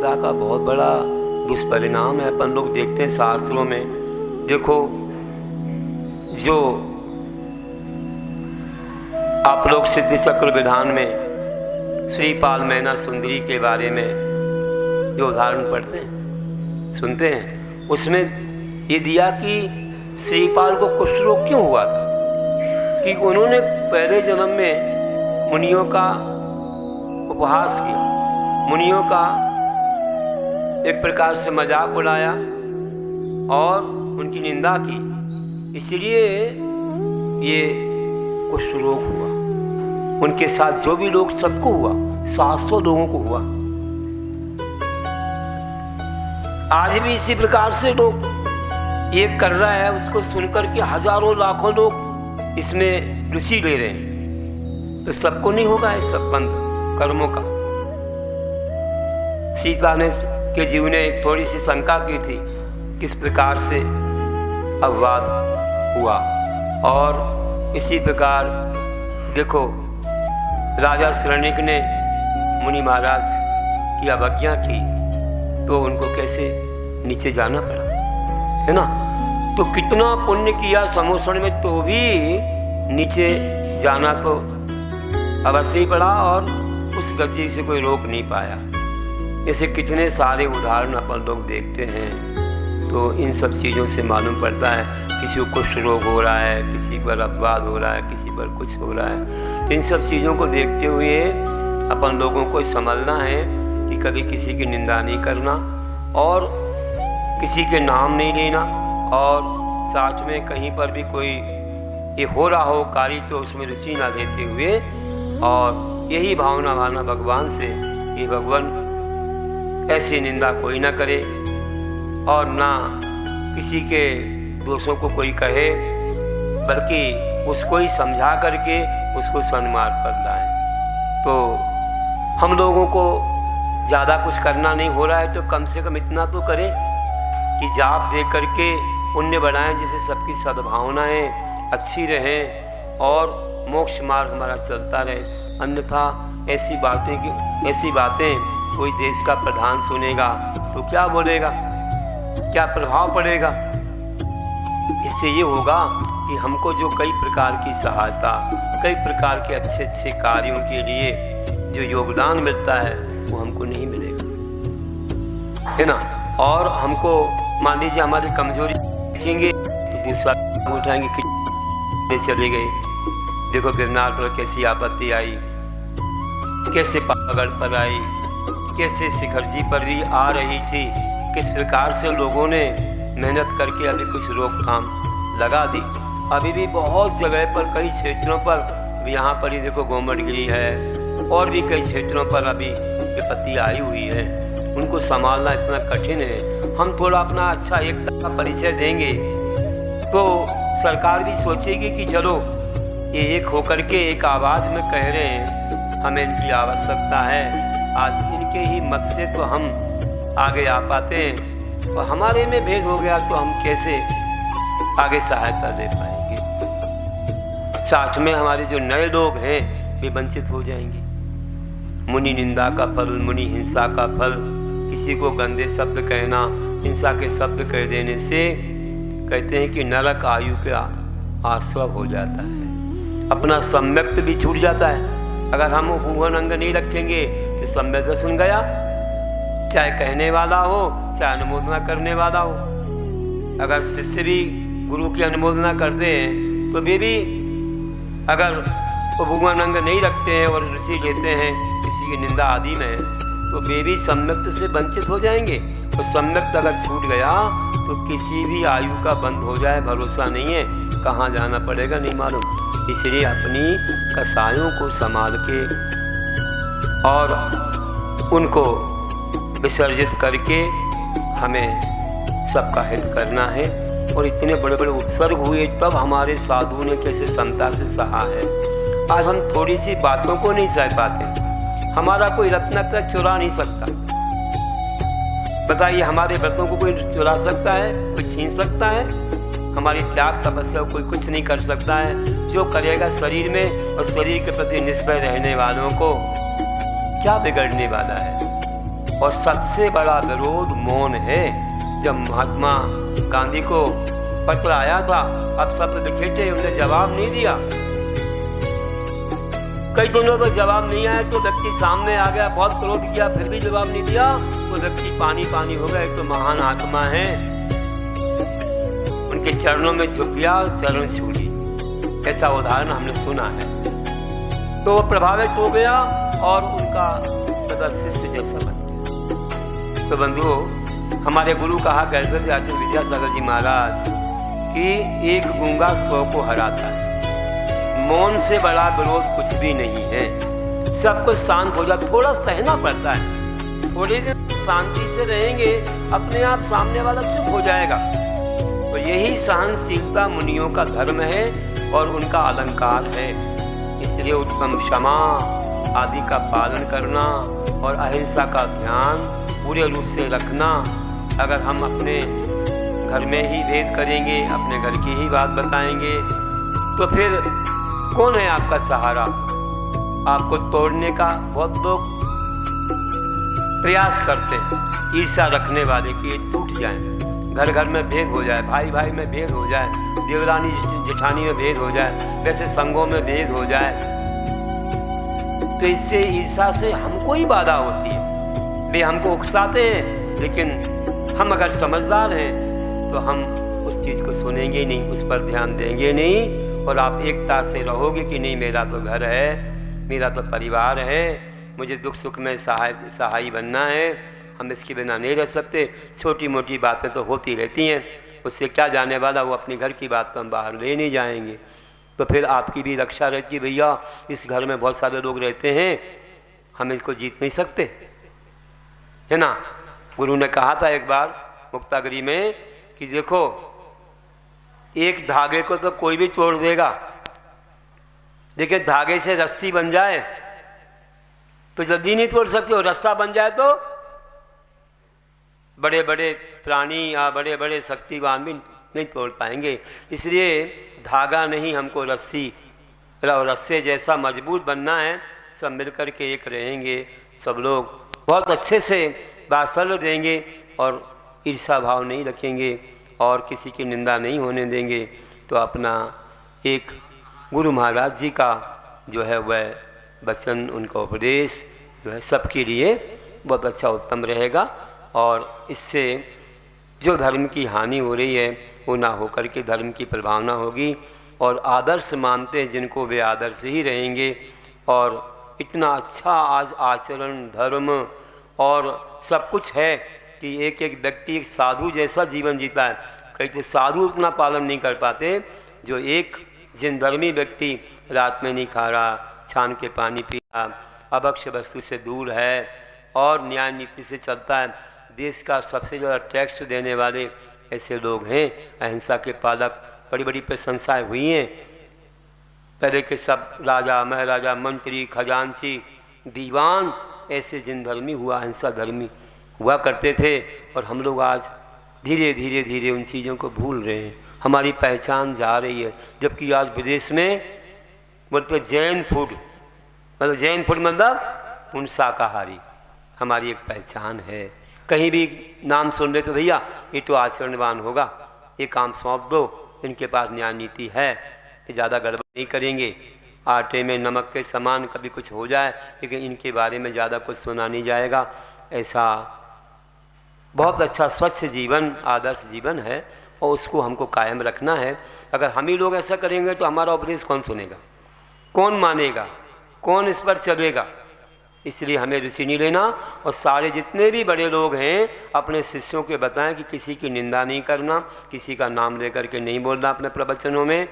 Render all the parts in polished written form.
निंदा का बहुत बड़ा दुष्परिणाम है। अपन लोग देखते हैं शास्त्रों में, देखो जो आप लोग सिद्धि चक्र विधान में श्रीपाल मैना सुंदरी के बारे में जो उदाहरण पढ़ते हैं, सुनते हैं, उसमें ये दिया कि श्रीपाल को कुष्ठ रोग क्यों हुआ था, कि उन्होंने पहले जन्म में मुनियों का उपहास किया, मुनियों का एक प्रकार से मजाक उड़ाया और उनकी निंदा की, इसलिए ये कुष्ठ रोग हुआ। उनके साथ जो भी लोग, सबको हुआ, 700 लोगों को हुआ। आज भी इसी प्रकार से लोग ये कर रहा है, उसको सुनकर के हजारों लाखों लोग इसमें रुचि ले रहे हैं। तो सबको नहीं होगा ये सब बंद कर्मों का। सीता ने के जीव ने एक थोड़ी सी शंका की थी किस प्रकार से अपवाद हुआ, और इसी प्रकार देखो राजा शरणिक ने मुनि महाराज की अवज्ञा की तो उनको कैसे नीचे जाना पड़ा, है ना। तो कितना पुण्य किया समोषण में तो भी नीचे जाना तो अवश्य ही पड़ा, और उस गति से कोई रोक नहीं पाया। ऐसे कितने सारे उदाहरण अपन लोग देखते हैं। तो इन सब चीज़ों से मालूम पड़ता है किसी को कुष्ठ रोग हो रहा है, किसी पर अपवाद हो रहा है, किसी पर कुछ हो रहा है। तो इन सब चीज़ों को देखते हुए अपन लोगों को समझना है कि कभी किसी की निंदा नहीं करना और किसी के नाम नहीं लेना, और साथ में कहीं पर भी कोई ये हो रहा हो कार्य तो उसमें रुचि ना लेते हुए, और यही भावना माना भगवान से कि भगवान ऐसी निंदा कोई ना करे और ना किसी के दोषों को कोई कहे, बल्कि उसको ही समझा करके उसको सन्मार्ग पर लाए। तो हम लोगों को ज़्यादा कुछ करना नहीं हो रहा है तो कम से कम इतना तो करें कि जाप दे करके पुण्य बढ़ाएं, जिससे सबकी सद्भावनाएं अच्छी रहें और मोक्ष मार्ग हमारा चलता रहे। अन्यथा ऐसी बातें कोई देश का प्रधान सुनेगा तो क्या बोलेगा, क्या प्रभाव पड़ेगा। इससे ये होगा कि हमको जो कई प्रकार की सहायता, कई प्रकार के अच्छे अच्छे कार्यों के लिए जो योगदान मिलता है वो हमको नहीं मिलेगा, है ना। और हमको मान लीजिए हमारी कमजोरी देखेंगे तो दूसरा उठाएंगे कि चले गए, देखो गिरनार पर कैसी आपत्ति आई, कैसे पहाड़ पर आई, कैसे शिखर जी पर भी आ रही थी, किस प्रकार से लोगों ने मेहनत करके अभी कुछ रोकथाम लगा दी। अभी भी बहुत जगह पर, कई क्षेत्रों पर, यहाँ पर ही देखो गोमटगिरी है और भी कई क्षेत्रों पर अभी विपत्ति आई हुई है, उनको संभालना इतना कठिन है। हम थोड़ा अपना अच्छा एक का परिचय देंगे तो सरकार भी सोचेगी कि चलो ये एक होकर के एक आवाज़ में कह रहे हैं, हमें इनकी आवश्यकता है। आज इनके ही मत से तो हम आगे आ पाते हैं, और हमारे में भेद हो गया तो हम कैसे आगे सहायता दे पाएंगे। साथ में हमारे जो नए लोग हैं वे वंचित हो जाएंगे। मुनि निंदा का फल, मुनि हिंसा का फल, किसी को गंदे शब्द कहना, हिंसा के शब्द कह देने से कहते हैं कि नरक आयु का आश्रय हो जाता है, अपना सम्यक्त भी छूट जाता है। अगर हम उपवन अंग नहीं रखेंगे तो सम्यक दर्शन गया, चाहे कहने वाला हो चाहे अनुमोदना करने वाला हो। अगर शिष्य भी गुरु की अनुमोदना करते हैं तो वे भी अगर उपवन अंग नहीं रखते हैं और रुचि लेते हैं किसी की निंदा आदि में, तो वे भी सम्यक्त से वंचित हो जाएंगे। और सम्यक्त अगर छूट गया तो किसी भी आयु का बंद हो जाए भरोसा नहीं है, कहाँ जाना पड़ेगा नहीं मालूम। इसलिए अपनी कसायों को संभाल के और उनको विसर्जित करके हमें सबका हित करना है। और इतने बड़े बड़े उत्सर्ग हुए तब हमारे साधु ने कैसे समता से सहा है। आज हम थोड़ी सी बातों को नहीं सह पाते। हमारा कोई रत्न चुरा नहीं सकता। बताइए, हमारे व्रतों को कोई चुरा सकता है, कोई छीन सकता है? हमारी त्याग तपस्या को कोई कुछ नहीं कर सकता है। जो करेगा शरीर में और शरीर के प्रति निष्भय रहने वालों को क्या बिगड़ने वाला है? और सबसे बड़ा विरोध मौन है। जब महात्मा गांधी को पत्र आया था, अब शब्द लिखे थे, उन्हें जवाब नहीं दिया। कई दिनों तक जवाब नहीं आया तो व्यक्ति सामने आ गया, बहुत क्रोध किया, फिर भी जवाब नहीं दिया तो व्यक्ति पानी पानी हो गया। एक तो महान आत्मा है, उनके चरणों में झुक गया, चरण छू ली। ऐसा उदाहरण हमने सुना है। तो वो प्रभावित हो गया और उनका शिष्य जैसा बन गया। तो बंधुओं, हमारे गुरु कहा करते थे आचार्य विद्यासागर जी महाराज कि एक गूंगा 100 को हराता है। मौन से बड़ा विरोध कुछ भी नहीं है। सब कुछ शांत हो जाता, थोड़ा सहना पड़ता है। थोड़ी देर शांति से रहेंगे, अपने आप सामने वाला चुप हो जाएगा। तो यही सहनशीलता मुनियों का धर्म है और उनका अलंकार है। इसलिए उत्तम क्षमा आदि का पालन करना और अहिंसा का ध्यान पूरे रूप से रखना। अगर हम अपने घर में ही भेद करेंगे, अपने घर की ही बात बताएंगे, तो फिर कौन है आपका सहारा? आपको तोड़ने का बहुत लोग प्रयास करते हैं, ईर्ष्या रखने वाले कि ये टूट जाए, घर घर में भेद हो जाए, भाई भाई में भेद हो जाए, देवरानी जेठानी में भेद हो जाए, वैसे संघों में भेद हो जाए। तो इससे ईर्ष्या से हमको ही बाधा होती है। वे हमको उकसाते हैं, लेकिन हम अगर समझदार हैं तो हम उस चीज़ को सुनेंगे नहीं, उस पर ध्यान देंगे नहीं, और आप एकता से रहोगे कि नहीं, मेरा तो घर है, मेरा तो परिवार है, मुझे दुख सुख में सहाय बनना है, हम इसके बिना नहीं रह सकते। छोटी मोटी बातें तो होती रहती हैं, उससे क्या जाने वाला, वो अपने घर की बात तो हम बाहर ले नहीं जाएंगे। तो फिर आपकी भी रक्षा रहती, भैया इस घर में बहुत सारे लोग रहते हैं, हम इसको जीत नहीं सकते, है ना। गुरु ने कहा था एक बार मुक्तागिरी में कि देखो, एक धागे को तो कोई भी तोड़ देगा, देखिए धागे से रस्सी बन जाए तो जल्दी नहीं तोड़ सकते, और रस्सा बन जाए तो बड़े बड़े प्राणी या बड़े बड़े शक्तिवान भी नहीं तोड़ पाएंगे। इसलिए धागा नहीं, हमको रस्सी, रस्से जैसा मजबूत बनना है। सब मिलकर के एक रहेंगे, सब लोग बहुत अच्छे से वात्सल्य देंगे और ईर्ष्या भाव नहीं रखेंगे और किसी की निंदा नहीं होने देंगे। तो अपना एक गुरु महाराज जी का जो है वह वचन, उनका उपदेश जो है सबके लिए बहुत अच्छा उत्तम रहेगा, और इससे जो धर्म की हानि हो रही है वो ना होकर के धर्म की प्रभावना होगी। और आदर्श मानते हैं जिनको, वे आदर्श ही रहेंगे। और इतना अच्छा आज आचरण, धर्म और सब कुछ है कि एक एक व्यक्ति एक साधु जैसा जीवन जीता है। कई तो साधु उतना पालन नहीं कर पाते, जो एक जिनधर्मी व्यक्ति रात में नहीं खा रहा, छान के पानी पी रहा, अभक्ष्य वस्तु से दूर है और न्याय नीति से चलता है। देश का सबसे ज़्यादा टैक्स देने वाले ऐसे लोग हैं, अहिंसा के पालक। बड़ी बड़ी प्रशंसाएं हुई हैं। पहले के सब राजा, महाराजा, मंत्री, खजांची, दीवान ऐसे जिनधर्मी हुआ, अहिंसा धर्मी हुआ करते थे, और हम लोग आज धीरे धीरे धीरे उन चीज़ों को भूल रहे हैं। हमारी पहचान जा रही है। जबकि आज विदेश में बोलते जैन फूड, मतलब जैन फूड मतलब पूर्ण शाकाहारी हमारी एक पहचान है। कहीं भी नाम सुन रहे तो भैया ये तो आचरणवान होगा, ये काम सौंप दो, इनके पास न्याय नीति है, ये ज़्यादा गड़बड़ नहीं करेंगे। आटे में नमक के समान कभी कुछ हो जाए, लेकिन इनके बारे में ज़्यादा कुछ सुना नहीं जाएगा। ऐसा बहुत अच्छा स्वच्छ जीवन, आदर्श जीवन है, और उसको हमको कायम रखना है। अगर हम ही लोग ऐसा करेंगे तो हमारा उपदेश कौन सुनेगा, कौन मानेगा, कौन इस पर चलेगा। इसलिए हमें ऋषि नहीं लेना, और सारे जितने भी बड़े लोग हैं अपने शिष्यों के बताएं कि किसी की निंदा नहीं करना, किसी का नाम लेकर के नहीं बोलना अपने प्रवचनों में,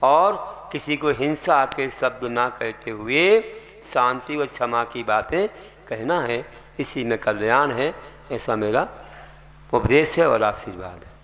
और किसी को हिंसा के शब्द ना कहते हुए शांति व क्षमा की बातें कहना है। इसी में कल्याण है, ऐसा मेरा उपदेश है और आशीर्वाद है।